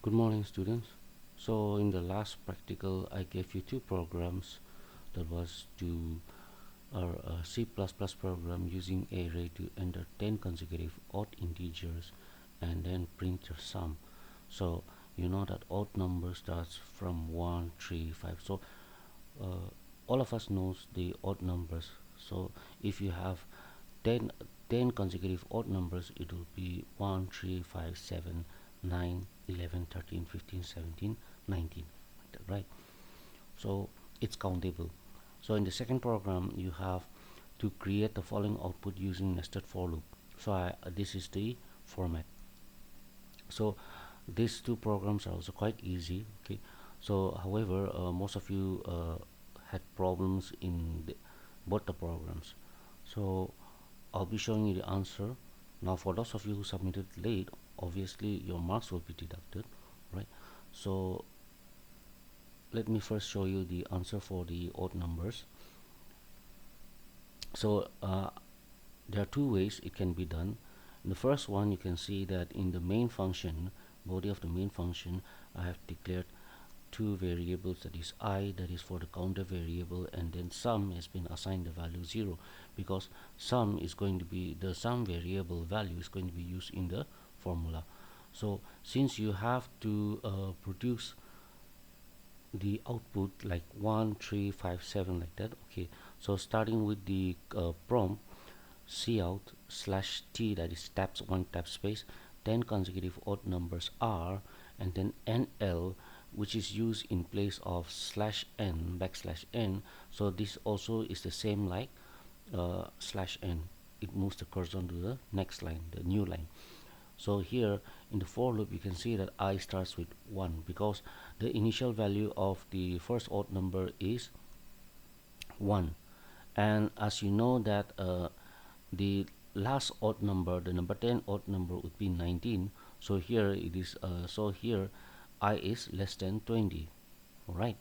Good morning, students. So in the last practical I gave you two programs, that was to a C++ program using array to enter 10 consecutive odd integers and then print your sum. So you know that odd number starts from 1, 3, 5. So uh, all of us knows the odd numbers. So if you have 10, 10 consecutive odd numbers, it will be 1, 3, 5, 7, 9, 11, 13, 15, 17, 19, like that, right? So it's countable. So in the second program you have to create the following output using nested for loop. So this is the format. So these two programs are also quite easy. Okay, so however most of you had problems in both the programs. So I'll be showing you the answer. Now for those of you who submitted late, obviously your marks will be deducted, right? So let me first show you the answer for the odd numbers. So there are two ways it can be done. In the first one, you can see that in the main function, body of the main function, I have declared two variables, that is I, that is for the counter variable, and then sum has been assigned the value 0, because sum is going to be the sum variable value is going to be used in the formula. So since you have to produce the output like 1, 3, 5, 7, like that, okay, so starting with the prompt, cout slash t, that is tabs 1 tab space 10 consecutive odd numbers are, and then nl, which is used in place of slash n backslash n. So this also is the same like slash n. It moves the cursor to the next line, the new line. So here in the for loop you can see that I starts with 1, because the initial value of the first odd number is 1. And as you know that the last odd number, the number 10 odd number, would be 19. So here it is, so here I is less than 20. Alright,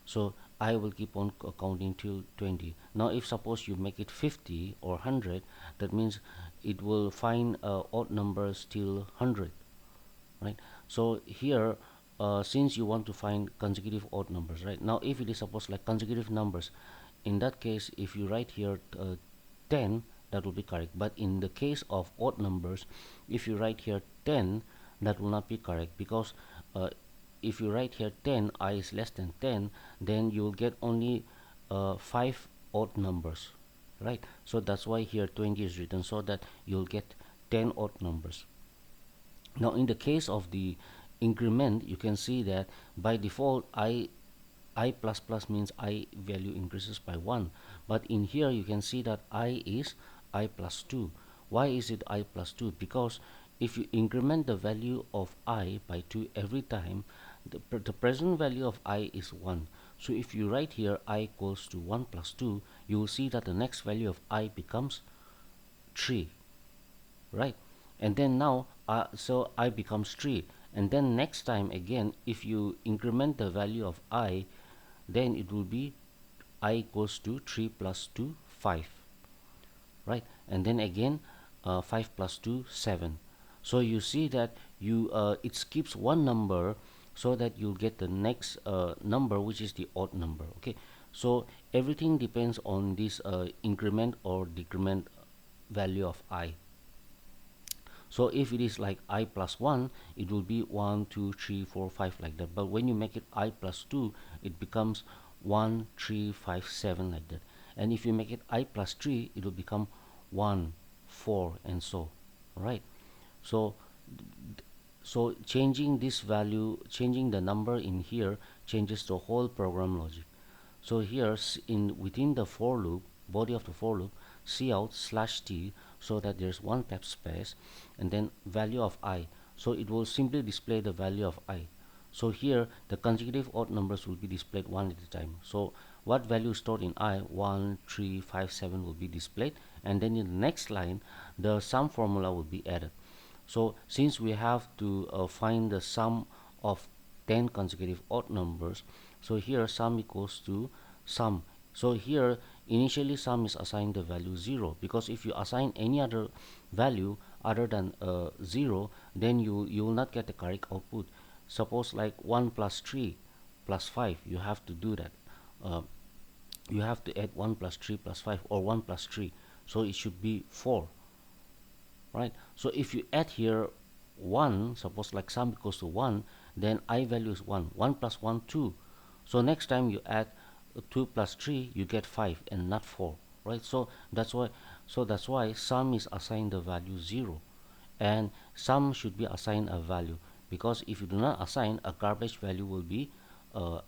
so I will keep on counting till 20. Now if suppose you make it 50 or 100, that means it will find odd numbers till 100, right? So here since you want to find consecutive odd numbers, right? Now if it is suppose like consecutive numbers, in that case if you write here 10, that will be correct. But in the case of odd numbers, if you write here 10, that will not be correct, because if you write here 10, I is less than 10, then you will get only 5 odd numbers, right? So that's why here 20 is written, so that you'll get 10 odd numbers. Now in the case of the increment, you can see that by default I plus plus means I value increases by 1, but in here you can see that I is I plus 2. Why is it I plus 2? Because if you increment the value of I by 2 every time, the present value of I is 1. So if you write here I equals to 1 plus 2, you will see that the next value of I becomes 3, right? And then now so I becomes 3, and then next time again if you increment the value of I, then it will be I equals to 3 plus 2 5, right? And then again 5 plus 2 7. So you see that you it skips one number, so that you'll get the next number, which is the odd number. Okay, so everything depends on this increment or decrement value of I. So if it is like I plus 1, it will be 1 2 3 4 5, like that. But when you make it I plus 2, it becomes 1 3 5 7, like that. And if you make it I plus 3, it will become 1 4, and so, right? So so changing this value, changing the number in here, changes the whole program logic. So here in within the for loop, body of the for loop, cout slash t, so that there's one tab space, and then value of I. So it will simply display the value of I. So here the consecutive odd numbers will be displayed one at a time. So what value stored in I, 1 3 5 7, will be displayed, and then in the next line the sum formula will be added. So since we have to find the sum of 10 consecutive odd numbers, so here sum equals to sum. So here initially sum is assigned the value 0, because if you assign any other value other than 0, then you will not get the correct output. suppose like 1 plus 3 plus 5, you have to do that. You have to add 1 plus 3 plus 5, or 1 plus 3, so it should be 4, right? So if you add here 1, suppose like sum equals to 1, then I value is 1. 1 plus 1, 2. So next time you add 2 plus 3, you get 5 and not 4, right? So that's why sum is assigned the value 0, and sum should be assigned a value, because if you do not assign, a garbage value will be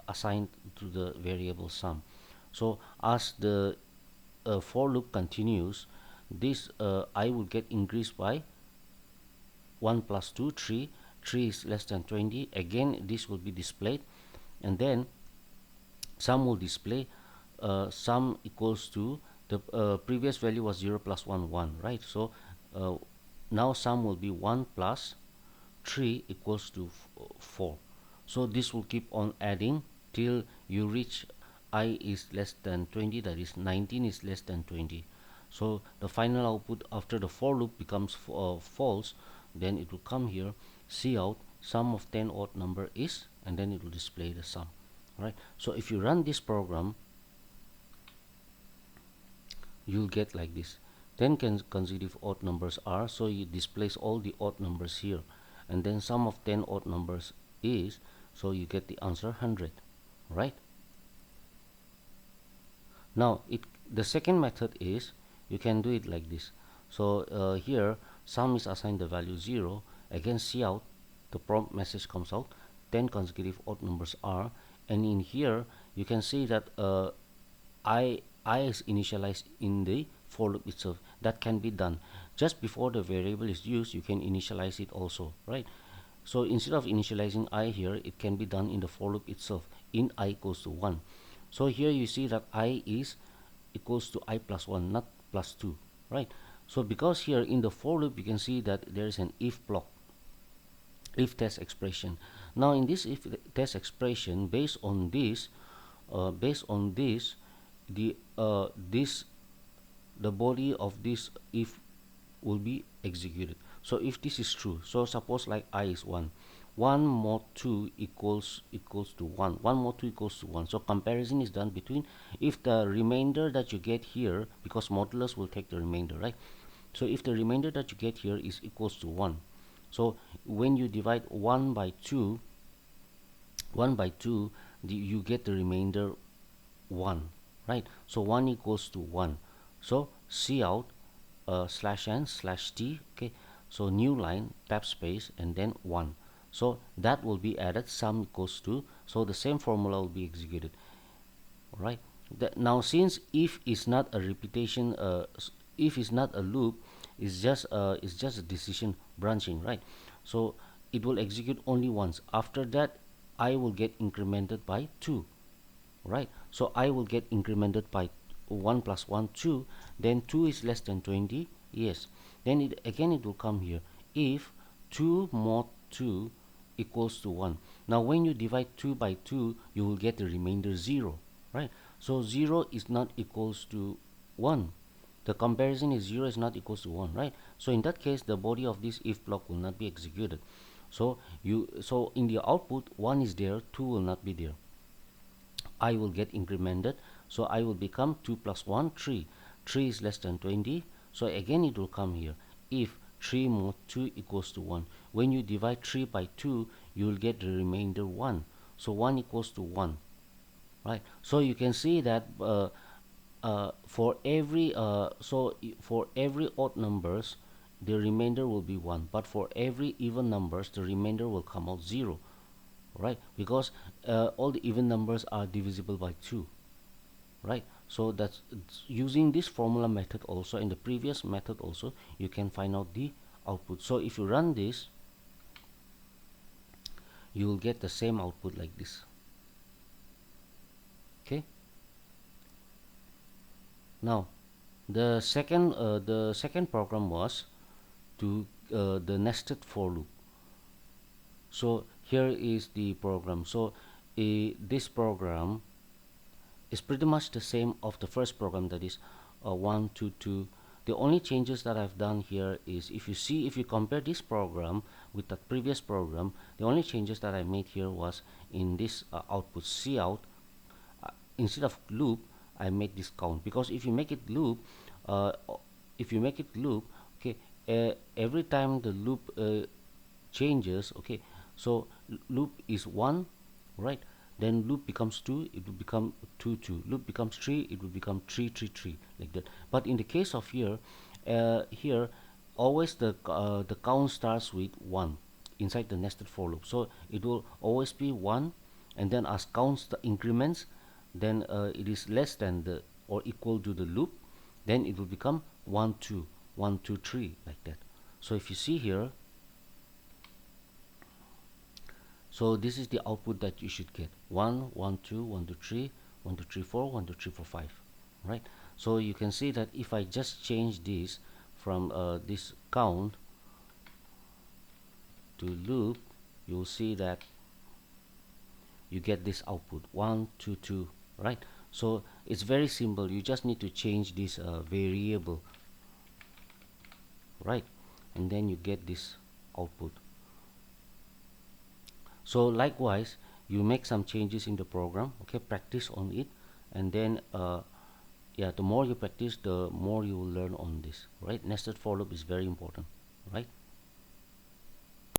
assigned to the variable sum. So as the for loop continues, this I will get increased by 1 plus 2, 3. 3 is less than 20. Again, this will be displayed, and then sum will display sum equals to the previous value was 0 plus 1, 1, right? So now sum will be 1 plus 3 equals to 4. So this will keep on adding till you reach I is less than 20, that is 19 is less than 20. So the final output after the for loop becomes false. Then it will come here, see out, sum of 10 odd number is, and then it will display the sum, right? So if you run this program, you'll get like this: 10 consecutive odd numbers are, so it displays all the odd numbers here, and then sum of 10 odd numbers is, so you get the answer 100, right? Now the second method is, you can do it like this. So here sum is assigned the value 0. Again, see out, the prompt message comes out, 10 consecutive odd numbers are, and in here you can see that I is initialized in the for loop itself. That can be done just before the variable is used. You can initialize it also, right? So instead of initializing I here, it can be done in the for loop itself, in I equals to 1. So here you see that I is equals to I plus 1, not plus 2, right? So because here in the for loop you can see that there is an if block, if test expression. Now in this if test expression, based on this the the body of this if will be executed. So if this is true, so suppose like I is 1, 1 more 2 equals to 1, 1 more 2 equals to 1. So comparison is done between, if the remainder that you get here, because modulus will take the remainder, right? So if the remainder that you get here is equals to 1, so when you divide 1 by 2, you get the remainder 1, right? So 1 equals to 1. So see out slash n slash t, okay? So new line, tab space, and then 1. So that will be added, sum equals to, so the same formula will be executed, right? Now since if is not a repetition, if is not a loop, it's just a decision branching, right? So it will execute only once. After that, I will get incremented by 2, right? So I will get incremented by 1 plus 1, 2. Then 2 is less than 20, yes. Then it will come here, if 2 mod 2 equals to 1. Now when you divide 2 by 2, you will get the remainder 0, right? So 0 is not equals to 1. The comparison is 0 is not equals to 1, right? So in that case, the body of this if block will not be executed. So in the output, 1 is there, 2 will not be there. I will get incremented, so I will become 2 plus 1, 3. 3 is less than 20, so again it will come here, if 3 mod 2 equals to 1. When you divide 3 by 2, you will get the remainder 1. So 1 equals to 1, right? So you can see that for every for every odd numbers, the remainder will be 1, but for every even numbers, the remainder will come out 0, right? Because all the even numbers are divisible by 2, right? So that's using this formula method also, in the previous method also, you can find out the output. So if you run this, you will get the same output like this, okay? Now the second program was to the nested for loop. So here is the program. So this program is pretty much the same of the first program, that is 1 2 2. The only changes that I've done here is, if you compare this program with the previous program. The only changes that I made here was in this output cout. Instead of loop, I make this count, because if you make it loop, uh, if you make it loop, okay, every time the loop changes, okay, so loop is 1, right, then loop becomes 2, it will become 2 2, loop becomes 3, it will become 3 3 3, like that. But in the case of here always the count starts with 1 inside the nested for loop, so it will always be 1, and then as counts the increments, then it is less than the or equal to the loop, then it will become 1 2 1 2 3, like that. So if you see here, so this is the output that you should get: 1 1 2 1 2 3 1 2 3 4 1 2 3 4 5, right? So you can see that if I just change this from this count to loop, you'll see that you get this output 1 2 2, right? So it's very simple, you just need to change this variable, right, and then you get this output. So likewise, you make some changes in the program, okay, practice on it, and then yeah, the more you practice, the more you will learn on this, right? Nested for loop is very important, right?